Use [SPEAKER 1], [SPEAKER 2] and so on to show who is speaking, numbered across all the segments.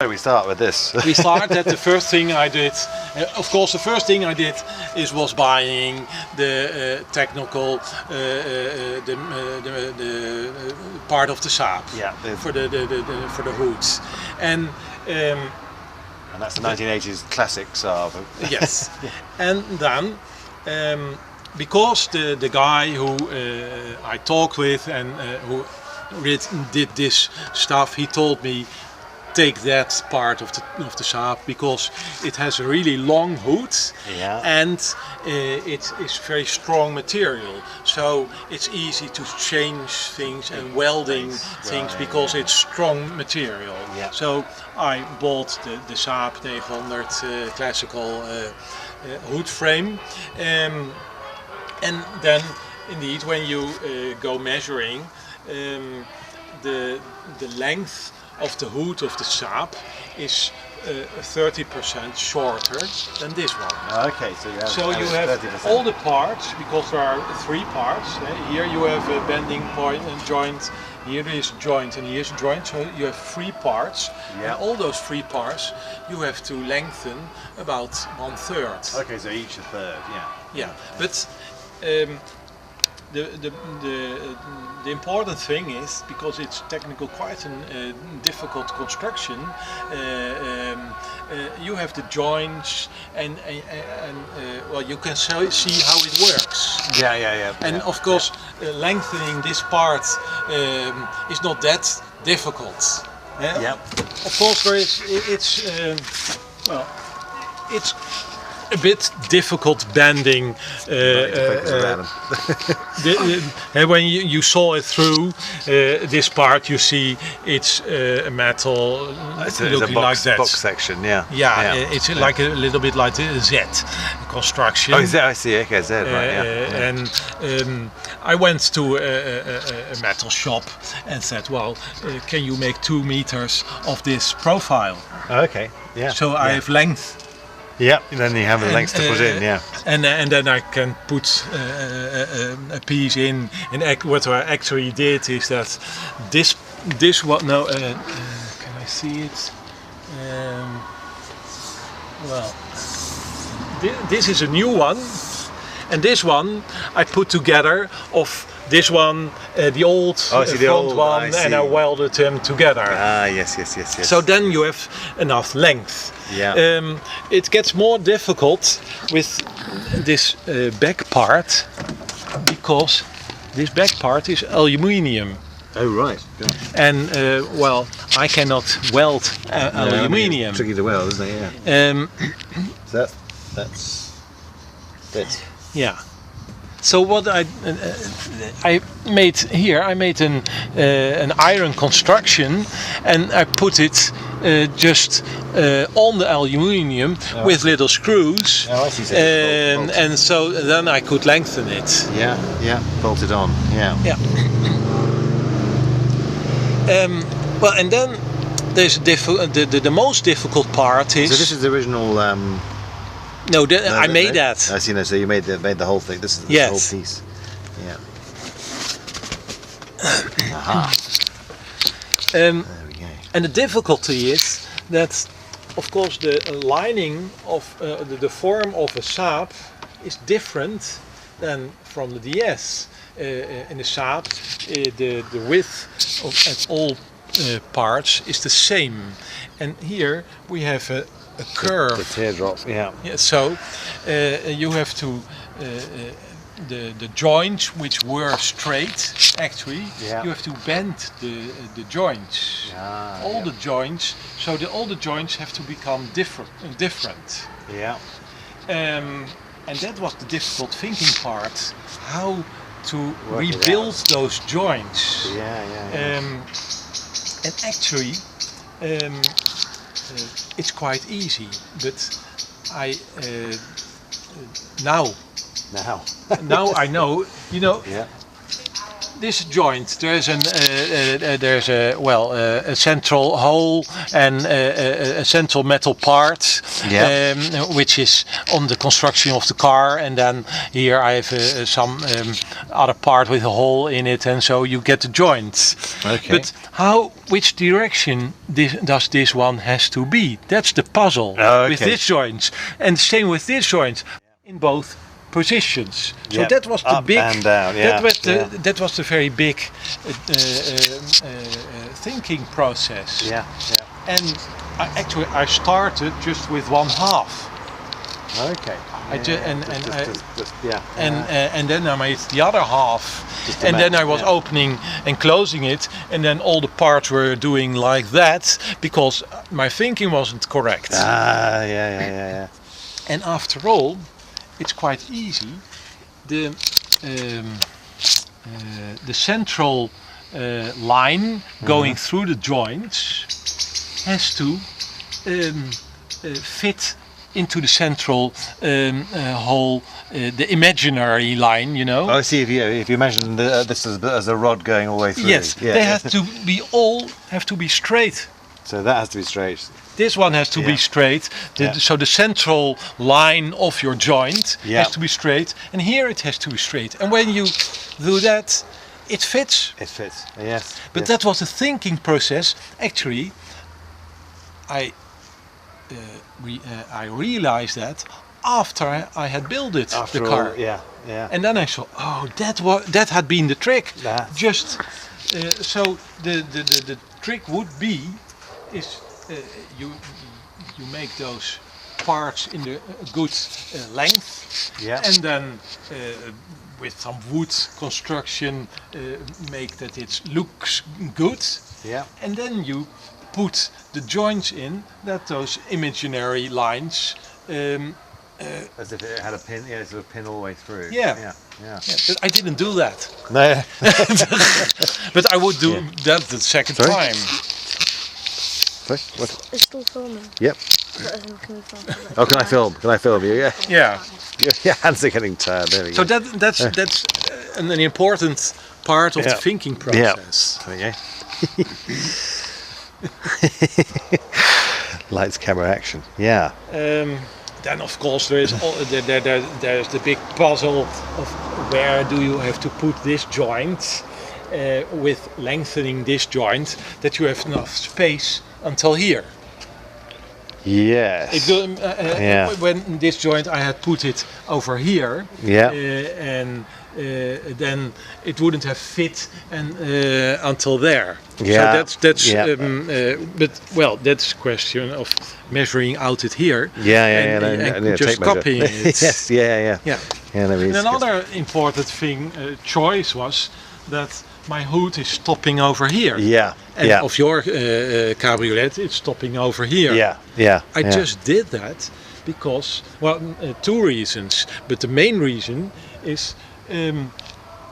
[SPEAKER 1] So we start with this.
[SPEAKER 2] We start that the first thing I did, of course, the first thing I did was buying the technical, the part of the Saab.
[SPEAKER 1] Yeah.
[SPEAKER 2] For the hoods, and
[SPEAKER 1] that's the 1980s classic Saab.
[SPEAKER 2] yes, and then. Because the guy who I talked with and who did this stuff, he told me take that part of the Saab because it has a really long hood, and it is very strong material, so it's easy to change things and welding things because it's strong material. So I bought the Saab 900 classical hood frame. And then, indeed, when you go measuring, the length of the hood of the Saab is 30% shorter than this one.
[SPEAKER 1] Okay, so you have 30%.
[SPEAKER 2] All the parts, because there are 3 parts. Here you have a bending point and joint. Here is a joint and here is a joint. So you have 3 parts. And all those 3 parts you have to lengthen about 1/3.
[SPEAKER 1] Okay, so each a third.
[SPEAKER 2] Yeah, but. The important thing is, because it's technical quite a difficult construction, you have the joints and well, you can see how it works. And of course, lengthening this part is not that difficult. Of course, it's a bit difficult bending. When you saw it through this part, you see it's a metal looking like that.
[SPEAKER 1] Box section,
[SPEAKER 2] it's like a little bit like the Z construction.
[SPEAKER 1] Oh, I see. Okay, Z, right?
[SPEAKER 2] And I went to a metal shop and said, "Well, can you make 2 meters of this profile?"
[SPEAKER 1] Okay, yeah.
[SPEAKER 2] So I have length.
[SPEAKER 1] Yeah, then you have a length to put in,
[SPEAKER 2] and then I can put a piece in. And what I actually did is that this one. No, can I see it? Well, this is a new one, and this one I put together of this one, the old front one, and I welded them together.
[SPEAKER 1] Yes.
[SPEAKER 2] So then you have enough length. It gets more difficult with this back part, because this back part is aluminium.
[SPEAKER 1] Oh, right.
[SPEAKER 2] And well, I cannot weld aluminium.
[SPEAKER 1] Tricky to weld, isn't it? So that's it.
[SPEAKER 2] Yeah. So what I made here, I made an iron construction, and I put it just on the aluminium with little screws.
[SPEAKER 1] Oh, I see.
[SPEAKER 2] And so then I could lengthen it.
[SPEAKER 1] Yeah, bolted on. Yeah.
[SPEAKER 2] Well, and then there's the most difficult part is.
[SPEAKER 1] So this is the original.
[SPEAKER 2] No, I made that.
[SPEAKER 1] I see. No, so you made the whole thing. This is the whole piece. Yeah. Aha. There we go.
[SPEAKER 2] And the difficulty is that, of course, the lining of the form of a Saab is different than from the DS. In the Saab, the width of all parts is the same, and here we have a curve.
[SPEAKER 1] The teardrop,
[SPEAKER 2] So you have to the joints which were straight. Actually, you have to bend the joints. All the joints. So all the joints have to become different.
[SPEAKER 1] Yeah.
[SPEAKER 2] And that was the difficult thinking part. How to rebuild those joints. And actually. It's quite easy, but now I know. this joint, there's a central hole and a central metal part, which is on the construction of the car, and then here I have some other part with a hole in it, and so you get the joint.
[SPEAKER 1] Okay.
[SPEAKER 2] But which direction does this one has to be? That's the puzzle with this joint, and same with this joint, in both positions. So that was the
[SPEAKER 1] up
[SPEAKER 2] big
[SPEAKER 1] and down.
[SPEAKER 2] that was the very big thinking process.
[SPEAKER 1] Yeah.
[SPEAKER 2] And I started just with one half.
[SPEAKER 1] Okay.
[SPEAKER 2] And then I made the other half, and then I was opening and closing it, and then all the parts were doing like that because my thinking wasn't correct.
[SPEAKER 1] Yeah.
[SPEAKER 2] And after all, it's quite easy. The central line going through the joints has to fit into the central hole, the imaginary line, you know.
[SPEAKER 1] Oh, I see. If you imagine this as a rod going all the way through.
[SPEAKER 2] Yes, they have to be straight.
[SPEAKER 1] So that has to be straight.
[SPEAKER 2] This one has to be straight. So the central line of your joint has to be straight, and here it has to be straight. And when you do that, it fits.
[SPEAKER 1] It fits. Yes.
[SPEAKER 2] But that was a thinking process. Actually, I realized that after I had built it, the car. And then I saw, that had been the trick. Just so the trick would be is you make those parts in the good length, and then with some wood construction make that it looks good, and then you put the joints in that those imaginary lines
[SPEAKER 1] as if it had a pin, sort of pin all the way through.
[SPEAKER 2] But I didn't do that.
[SPEAKER 1] No.
[SPEAKER 2] But I would do that the second time.
[SPEAKER 1] Sorry? What?
[SPEAKER 3] It's still filming.
[SPEAKER 1] Yep.
[SPEAKER 3] Can we film?
[SPEAKER 1] Oh, can I film? Can I film you?
[SPEAKER 2] Yeah.
[SPEAKER 1] Your hands are getting tired. There we go.
[SPEAKER 2] So that's an important part of the thinking process.
[SPEAKER 1] There we go. Lights, camera, action. Yeah.
[SPEAKER 2] Then of course there's the big puzzle of where do you have to put this joint with lengthening this joint that you have enough space until here.
[SPEAKER 1] Yes.
[SPEAKER 2] When this joint I had put it over here, and then it wouldn't have fit until there.
[SPEAKER 1] Yeah.
[SPEAKER 2] So that's that's a question of measuring out it here. And just copying it.
[SPEAKER 1] Yes. Yeah.
[SPEAKER 2] And another important thing, choice was that my hood is stopping over here. And of your cabriolet, it's stopping over here. I just did that because, two reasons. But the main reason is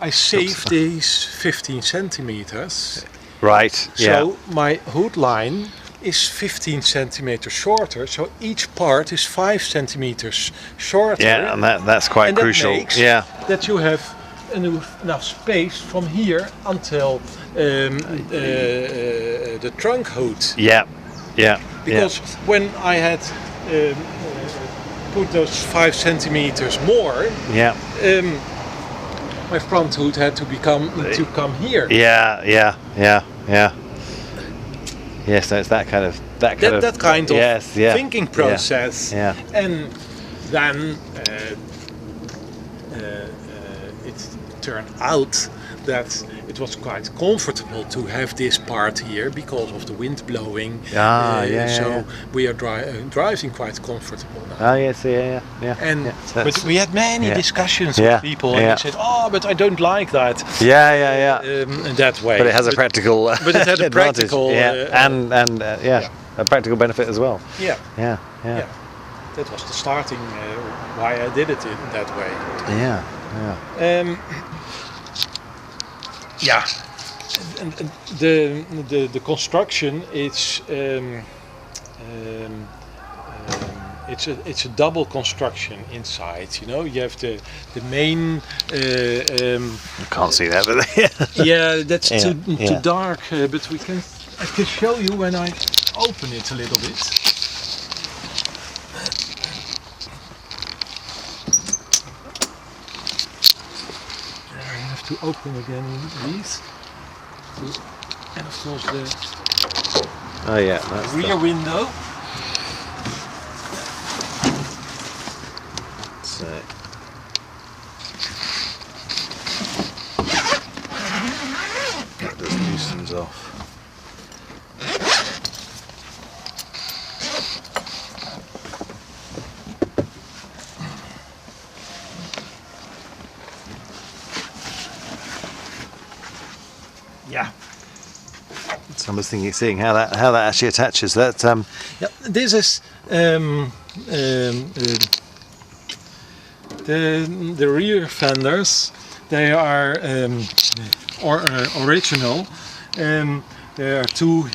[SPEAKER 2] I saved these 15 centimeters.
[SPEAKER 1] Right.
[SPEAKER 2] So my hood line is 15 centimeters shorter. So each part is 5 centimeters shorter.
[SPEAKER 1] Yeah, and that's quite crucial.
[SPEAKER 2] That makes that you have enough space from here until the trunk hood. Because when I had put those 5 centimeters more, my front hood had to come here.
[SPEAKER 1] Yes, so it's that kind of
[SPEAKER 2] thinking process. And then it turned out that it was quite comfortable to have this part here because of the wind blowing. So we are driving quite comfortable now. But we had many discussions with people, and they said, "Oh, but I don't like that." That way.
[SPEAKER 1] But it has a practical.
[SPEAKER 2] But it had a practical.
[SPEAKER 1] A practical benefit as well.
[SPEAKER 2] That was the starting why I did it in that way. And the construction is it's a double construction inside. You know, you have the main.
[SPEAKER 1] I can't see that, but
[SPEAKER 2] Yeah, that's
[SPEAKER 1] Yeah,
[SPEAKER 2] too
[SPEAKER 1] yeah.
[SPEAKER 2] dark. But I can show you when I open it a little bit. I have to open again these, and of course the
[SPEAKER 1] oh yeah, that's
[SPEAKER 2] rear window.
[SPEAKER 1] so. That just loosens off.
[SPEAKER 2] Yeah.
[SPEAKER 1] So I'm just thinking, seeing how that actually attaches. That
[SPEAKER 2] Yeah, this is the rear fenders. They are original. There are two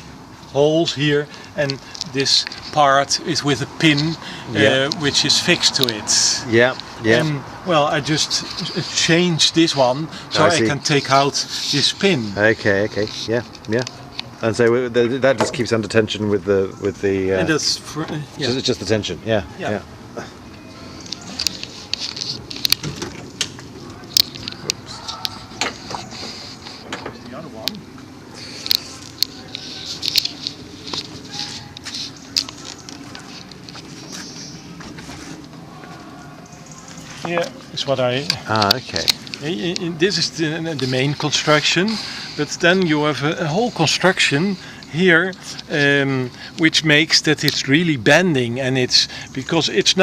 [SPEAKER 2] holes here, and this part is with a pin,
[SPEAKER 1] Yeah.
[SPEAKER 2] which is fixed to it.
[SPEAKER 1] yeah, yeah.
[SPEAKER 2] And well, I just changed this one so
[SPEAKER 1] I
[SPEAKER 2] I
[SPEAKER 1] see.
[SPEAKER 2] can take out this pin.
[SPEAKER 1] Okay, yeah, yeah. And so that just keeps under tension with the.
[SPEAKER 2] And that's for, yeah.
[SPEAKER 1] It's just the tension. Yeah,
[SPEAKER 2] Yeah.
[SPEAKER 1] yeah.
[SPEAKER 2] The other one. Yeah, is what I.
[SPEAKER 1] Ah, okay.
[SPEAKER 2] This is the main construction, but then you have a whole construction here, which makes that it's really bending, and it's because it's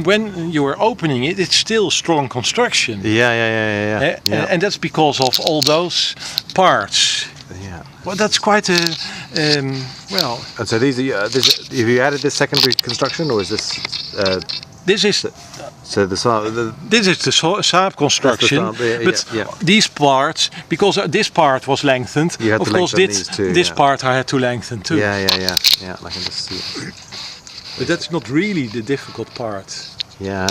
[SPEAKER 2] when you are opening it, it's still strong construction.
[SPEAKER 1] Yeah.
[SPEAKER 2] And that's because of all those parts.
[SPEAKER 1] Yeah.
[SPEAKER 2] Well, that's quite a well.
[SPEAKER 1] And so these are. Have you added this secondary construction, or is this?
[SPEAKER 2] This is
[SPEAKER 1] So the
[SPEAKER 2] this is the Saab construction,
[SPEAKER 1] Saab, yeah,
[SPEAKER 2] but
[SPEAKER 1] yeah.
[SPEAKER 2] these parts, because this part was lengthened,
[SPEAKER 1] You had
[SPEAKER 2] of
[SPEAKER 1] to
[SPEAKER 2] course
[SPEAKER 1] lengthen these too,
[SPEAKER 2] this
[SPEAKER 1] yeah.
[SPEAKER 2] part I had to lengthen too.
[SPEAKER 1] Yeah. I can just see it.
[SPEAKER 2] But that's not really the difficult part.
[SPEAKER 1] Yeah.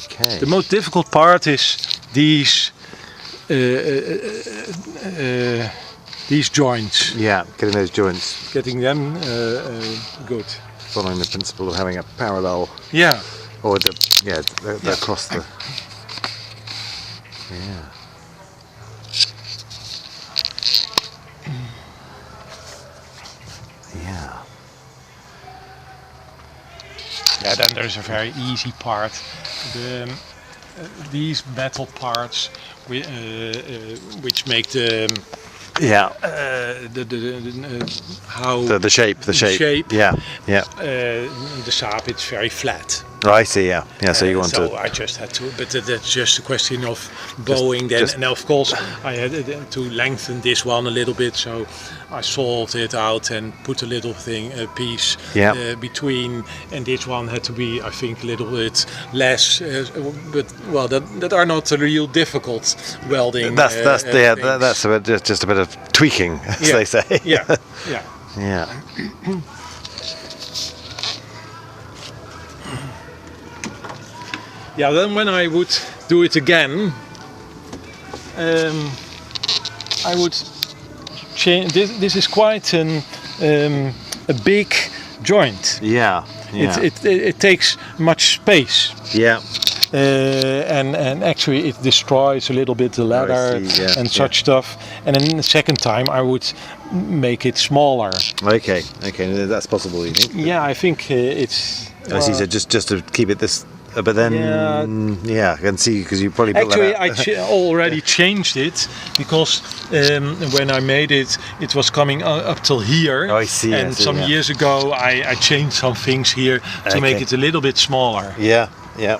[SPEAKER 1] Okay.
[SPEAKER 2] The most difficult part is these joints,
[SPEAKER 1] Yeah, getting those joints,
[SPEAKER 2] getting them good.
[SPEAKER 1] following the principle of having a parallel,
[SPEAKER 2] Yeah.
[SPEAKER 1] or they're across the. Yeah. Yeah.
[SPEAKER 2] Yeah, then there's a very easy part. These metal parts, which make the
[SPEAKER 1] Yeah.
[SPEAKER 2] how
[SPEAKER 1] The shape. The shape. Yeah. Yeah.
[SPEAKER 2] the Saab, it's very flat.
[SPEAKER 1] I see. Yeah. Yeah. So you want
[SPEAKER 2] so
[SPEAKER 1] to.
[SPEAKER 2] I just had to, but that's just a question of bowing then.
[SPEAKER 1] just-
[SPEAKER 2] And of course, I had to lengthen this one a little bit, so I sawed it out and put a little piece
[SPEAKER 1] Yeah.
[SPEAKER 2] between. And this one had to be, I think, a little bit less. But well, that are not real difficult welding.
[SPEAKER 1] That's
[SPEAKER 2] things.
[SPEAKER 1] that's just a bit of tweaking, as
[SPEAKER 2] Yeah.
[SPEAKER 1] they say.
[SPEAKER 2] Yeah, yeah.
[SPEAKER 1] Yeah.
[SPEAKER 2] Yeah, then when I would do it again, I would change. This is quite a big joint.
[SPEAKER 1] Yeah. Yeah.
[SPEAKER 2] It takes much space,
[SPEAKER 1] Yeah.
[SPEAKER 2] and actually it destroys a little bit the leather
[SPEAKER 1] see, yeah,
[SPEAKER 2] and such stuff. And then the second time I would make it smaller.
[SPEAKER 1] Okay. Okay. That's possible, you think?
[SPEAKER 2] Yeah, I think it's.
[SPEAKER 1] I see. So just to keep it this, but then yeah, I can see because you probably built
[SPEAKER 2] Actually,
[SPEAKER 1] that out.
[SPEAKER 2] I already changed it because when I made it, it was coming up till here.
[SPEAKER 1] Oh, I see, I
[SPEAKER 2] And
[SPEAKER 1] see,
[SPEAKER 2] some
[SPEAKER 1] yeah.
[SPEAKER 2] years ago, I changed some things here to make
[SPEAKER 1] Okay.
[SPEAKER 2] it a little bit smaller.
[SPEAKER 1] Yeah. Yeah.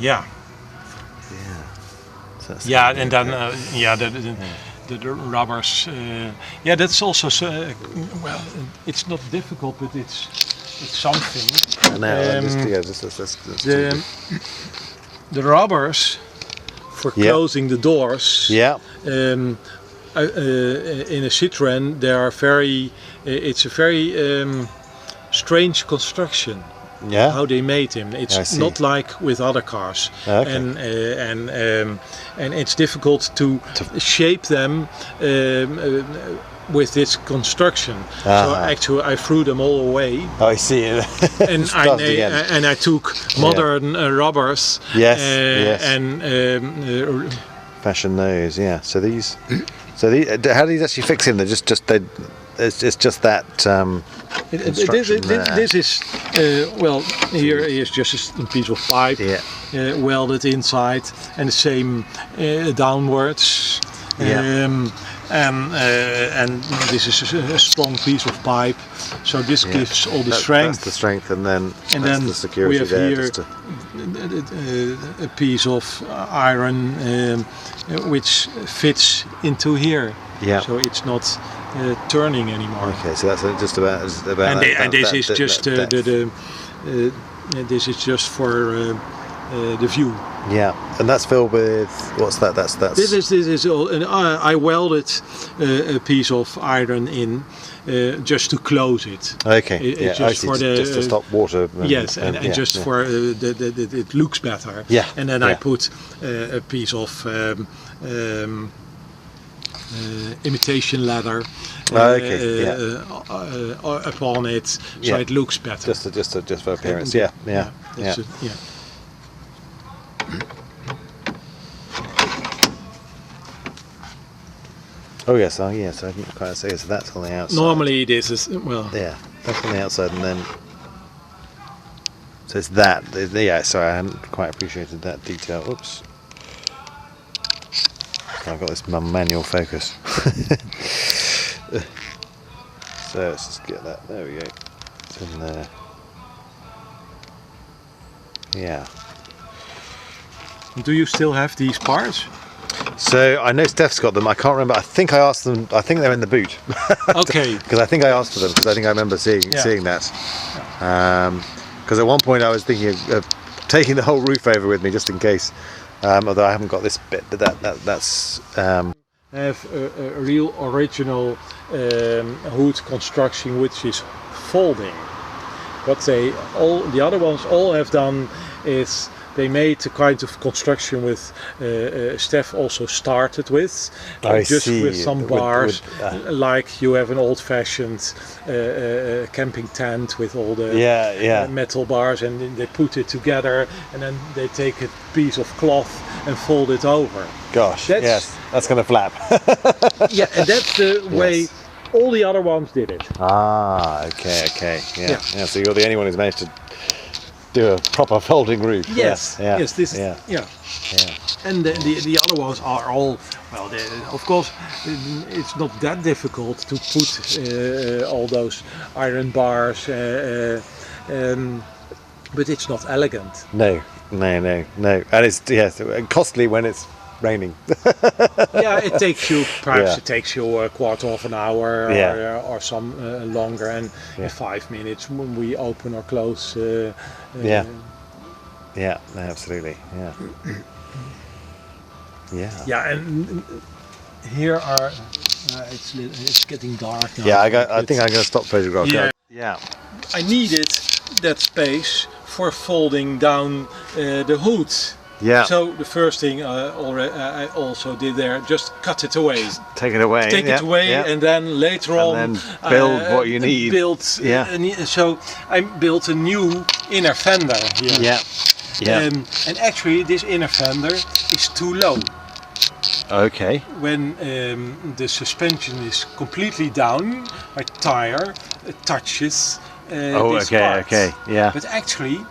[SPEAKER 2] Yeah.
[SPEAKER 1] Yeah. So that's
[SPEAKER 2] And then the rubbers. Yeah, that's also well. It's not difficult, but it's something.
[SPEAKER 1] now
[SPEAKER 2] Um,
[SPEAKER 1] let's
[SPEAKER 2] The rubbers for
[SPEAKER 1] Yeah.
[SPEAKER 2] closing the doors.
[SPEAKER 1] yeah.
[SPEAKER 2] in a Citroen, they are very. It's a very strange construction.
[SPEAKER 1] Yeah.
[SPEAKER 2] How they made him.
[SPEAKER 1] I
[SPEAKER 2] It's
[SPEAKER 1] see.
[SPEAKER 2] not like with other cars,
[SPEAKER 1] Okay.
[SPEAKER 2] and it's difficult to shape them with this construction. So
[SPEAKER 1] Ah.
[SPEAKER 2] actually, I threw them all away,
[SPEAKER 1] Oh, I see.
[SPEAKER 2] and
[SPEAKER 1] Started again.
[SPEAKER 2] I took modern rubbers.
[SPEAKER 1] Yes, yes.
[SPEAKER 2] And
[SPEAKER 1] Fashion those, yeah. So these, how do these actually fix in? They're it's just that. Construction there.
[SPEAKER 2] this is well. Here is just a piece of pipe
[SPEAKER 1] Yeah.
[SPEAKER 2] welded inside, and the same downwards.
[SPEAKER 1] Yeah.
[SPEAKER 2] And this is a strong piece of pipe, so this
[SPEAKER 1] Yeah.
[SPEAKER 2] gives all the
[SPEAKER 1] That's
[SPEAKER 2] strength.
[SPEAKER 1] the strength, and then
[SPEAKER 2] And
[SPEAKER 1] that's
[SPEAKER 2] then
[SPEAKER 1] the security
[SPEAKER 2] we have
[SPEAKER 1] there.
[SPEAKER 2] here
[SPEAKER 1] Just to,
[SPEAKER 2] a piece of iron which fits into here,
[SPEAKER 1] yeah.
[SPEAKER 2] so it's not turning anymore.
[SPEAKER 1] Okay, so that's just about.
[SPEAKER 2] And this is just this is just for the view.
[SPEAKER 1] Yeah, and that's filled with what's that? That's.
[SPEAKER 2] This is all, and I welded a piece of iron in just to close it.
[SPEAKER 1] Okay.
[SPEAKER 2] It's
[SPEAKER 1] Yeah,
[SPEAKER 2] just
[SPEAKER 1] I see,
[SPEAKER 2] for the
[SPEAKER 1] just to stop water.
[SPEAKER 2] yes, and
[SPEAKER 1] yeah,
[SPEAKER 2] just
[SPEAKER 1] yeah.
[SPEAKER 2] for it looks better.
[SPEAKER 1] Yeah,
[SPEAKER 2] And then I
[SPEAKER 1] yeah.
[SPEAKER 2] put a piece of imitation leather
[SPEAKER 1] Okay,
[SPEAKER 2] upon it, so
[SPEAKER 1] Yeah.
[SPEAKER 2] it looks better.
[SPEAKER 1] Just for appearance. Yeah, yeah, yeah.
[SPEAKER 2] Yeah.
[SPEAKER 1] Oh yes, I didn't quite say. So that's on the outside.
[SPEAKER 2] Normally this is well.
[SPEAKER 1] Yeah, that's on the outside, and then. So it's that. Yeah, sorry, I hadn't quite appreciated that detail. Oops. I've got this manual focus. So let's just get that. There we go. It's in there. Yeah.
[SPEAKER 2] Do you still have these parts?
[SPEAKER 1] So I know Steph's got them. I can't remember. I think I asked them. I think they're in the boot.
[SPEAKER 2] Okay.
[SPEAKER 1] Because I think I asked for them. Because I think I remember seeing that. Because at one point I was thinking of taking the whole roof over with me just in case. Although I haven't got this bit, but that's.
[SPEAKER 2] Have a real original hood construction which is folding. What the other ones all have done is they made a kind of construction with Steph also started with,
[SPEAKER 1] I
[SPEAKER 2] just
[SPEAKER 1] see.
[SPEAKER 2] with some bars,
[SPEAKER 1] With,
[SPEAKER 2] like you have an old-fashioned camping tent with all the
[SPEAKER 1] yeah.
[SPEAKER 2] metal bars, and then they put it together, and then they take a piece of cloth and fold it over.
[SPEAKER 1] Gosh, yes, that's going to flap.
[SPEAKER 2] Yeah, and that's the way
[SPEAKER 1] Yes.
[SPEAKER 2] all the other ones did it.
[SPEAKER 1] Ah, okay, yeah. So you're the only one who's managed to do a proper folding roof.
[SPEAKER 2] Yes,
[SPEAKER 1] yeah,
[SPEAKER 2] yes, this,
[SPEAKER 1] yeah.
[SPEAKER 2] yeah.
[SPEAKER 1] Yeah.
[SPEAKER 2] And the other ones are all, well, of course, it's not that difficult to put all those iron bars, but it's not elegant.
[SPEAKER 1] No, and it's costly when it's raining.
[SPEAKER 2] Yeah, it takes you, perhaps
[SPEAKER 1] Yeah.
[SPEAKER 2] it takes you a quarter of an hour
[SPEAKER 1] Yeah.
[SPEAKER 2] or some longer, and
[SPEAKER 1] Yeah.
[SPEAKER 2] in 5 minutes when we open or close.
[SPEAKER 1] Yeah. Yeah, absolutely. Yeah. Yeah.
[SPEAKER 2] Yeah, and here are. It's getting dark now.
[SPEAKER 1] Yeah, I think I'm going to stop photographing.
[SPEAKER 2] Yeah.
[SPEAKER 1] Yeah.
[SPEAKER 2] I needed that space for folding down the hood.
[SPEAKER 1] Yeah.
[SPEAKER 2] So the first thing I also did there, just cut it away.
[SPEAKER 1] Take it away.
[SPEAKER 2] Take it away, and then later on
[SPEAKER 1] then build what you need.
[SPEAKER 2] So I built a new inner fender here.
[SPEAKER 1] Yeah. Yeah.
[SPEAKER 2] And actually, this inner fender is too low.
[SPEAKER 1] Okay.
[SPEAKER 2] When the suspension is completely down, my tire touches this part.
[SPEAKER 1] Okay. Yeah.
[SPEAKER 2] But actually,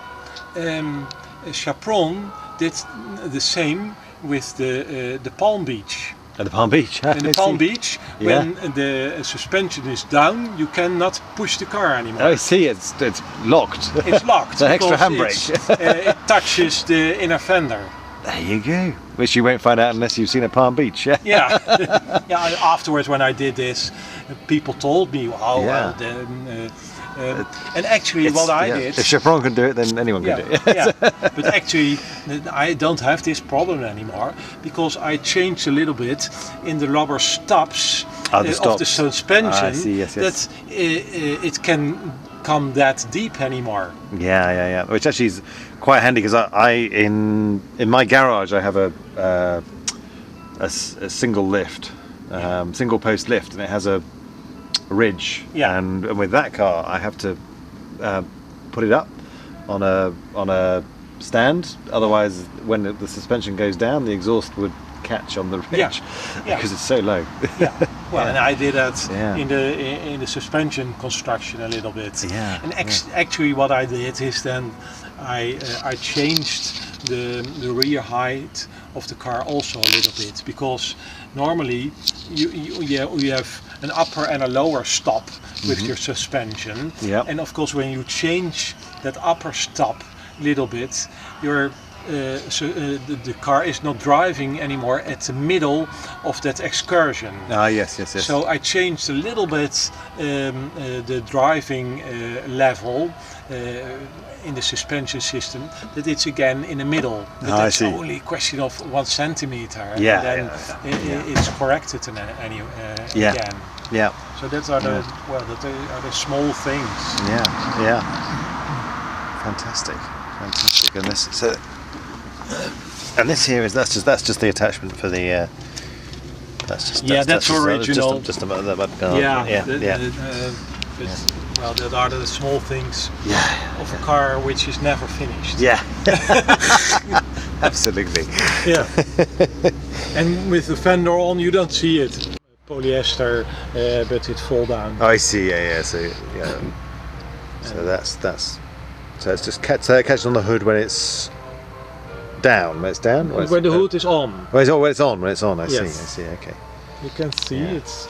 [SPEAKER 2] Citroen did the same with the Palm Beach.
[SPEAKER 1] At the Palm Beach.
[SPEAKER 2] In the Palm Beach,
[SPEAKER 1] Yeah.
[SPEAKER 2] when the suspension is down, you cannot push the car anymore.
[SPEAKER 1] Oh, I see. It's locked.
[SPEAKER 2] It's locked.
[SPEAKER 1] It's an extra
[SPEAKER 2] because
[SPEAKER 1] handbrake.
[SPEAKER 2] it touches the inner fender.
[SPEAKER 1] There you go. Which you won't find out unless you've seen at Palm Beach. Yeah.
[SPEAKER 2] Yeah, yeah. Afterwards, when I did this, people told me, "Oh, well, then." And actually, what I did.
[SPEAKER 1] If Citroen can do it, then anyone can do it.
[SPEAKER 2] Yeah. But actually, I don't have this problem anymore because I changed a little bit in the rubber stops of the suspension.
[SPEAKER 1] I see. Yes.
[SPEAKER 2] That it can come that deep anymore.
[SPEAKER 1] Yeah. Which actually is quite handy because I in my garage I have a single lift, single post lift, and it has a ridge.
[SPEAKER 2] Yeah.
[SPEAKER 1] And with that car, I have to put it up on a stand. Otherwise, when the suspension goes down, the exhaust would catch on the ridge because it's so low.
[SPEAKER 2] Yeah. Well, and I did that in the suspension construction a little bit.
[SPEAKER 1] Yeah.
[SPEAKER 2] And actually, what I did is then I changed the rear height of the car also a little bit, because normally you have an upper and a lower stop with your suspension.
[SPEAKER 1] Yeah.
[SPEAKER 2] And of course, when you change that upper stop a little bit, your the car is not driving anymore at the middle of that excursion.
[SPEAKER 1] Yes.
[SPEAKER 2] So I changed a little bit the driving level in the suspension system, that it's again in the middle. But that's only a question of 1 centimeter.
[SPEAKER 1] Yeah.
[SPEAKER 2] And then it's corrected again.
[SPEAKER 1] Yeah.
[SPEAKER 2] So that's are the the small things.
[SPEAKER 1] Yeah. Fantastic. And this here is that's just the attachment for the. That's
[SPEAKER 2] original.
[SPEAKER 1] Just the mud guard.
[SPEAKER 2] Well, that are the small things of a car which is never finished.
[SPEAKER 1] Yeah. Absolutely.
[SPEAKER 2] Yeah. And with the fender on, you don't see it. Polyester, but it fall down.
[SPEAKER 1] I see. Yeah. So that's. So it's just catches on the hood when it's down. When it's down.
[SPEAKER 2] When the hood is on.
[SPEAKER 1] When it's on. I see.
[SPEAKER 2] Yes.
[SPEAKER 1] Okay.
[SPEAKER 2] You can see it's.